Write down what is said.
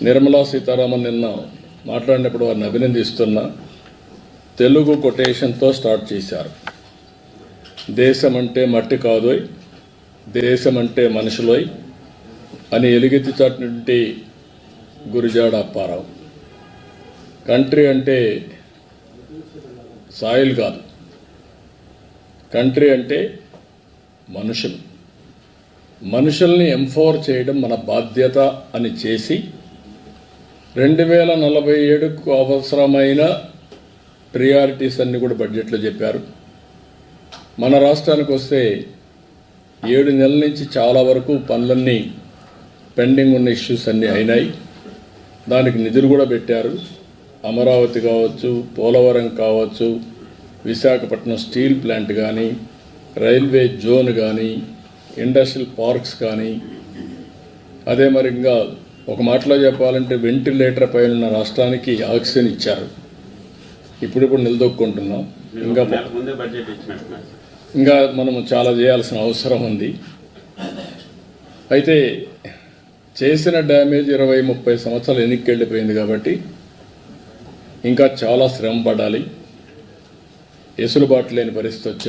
నిర్మలా సీతారామన్ నిన్న మాట్లాడినప్పుడు వారిని అభినందిస్తున్నా. తెలుగు కొటేషన్తో స్టార్ట్ చేశారు. దేశం అంటే మట్టి కాదోయ్, దేశం అంటే మనుషులోయ్ అని ఎలుగెత్తి చాటినటువంటి గురిజాడ అప్పారావు. కంట్రీ అంటే సాయిల్ కాదు, కంట్రీ అంటే మనుషులు. మనుషుల్ని ఎంపవర్ చేయడం మన బాధ్యత అని చేసి 2047కు అవసరమైన ప్రియారిటీస్ అన్ని కూడా బడ్జెట్లో చెప్పారు. మన రాష్ట్రానికి వస్తే 7 నెలల నుంచి చాలా వరకు పనులన్నీ పెండింగ్ ఉన్న ఇష్యూస్ అన్నీ అయినాయి. దానికి నిధులు కూడా పెట్టారు. అమరావతి కావచ్చు, పోలవరం కావచ్చు, విశాఖపట్నం స్టీల్ ప్లాంట్ కానీ, రైల్వే జోన్ కానీ, ఇండస్ట్రియల్ పార్క్స్ కానీ, అదే మరి ఇంకా ఒక మాటలో చెప్పాలంటే వెంటిలేటర్ పైన ఉన్న రాష్ట్రానికి ఆక్సిజన్ ఇచ్చారు. ఇప్పుడు నిలదొక్కుంటున్నాం. ఇంకా మనము చాలా చేయాల్సిన అవసరం ఉంది. అయితే చేసిన డ్యామేజ్ 20-30 సంవత్సరాలు వెనక్కి వెళ్ళిపోయింది కాబట్టి ఇంకా చాలా శ్రమ పడాలి. ఎసులుబాటు లేని పరిస్థితి వచ్చింది.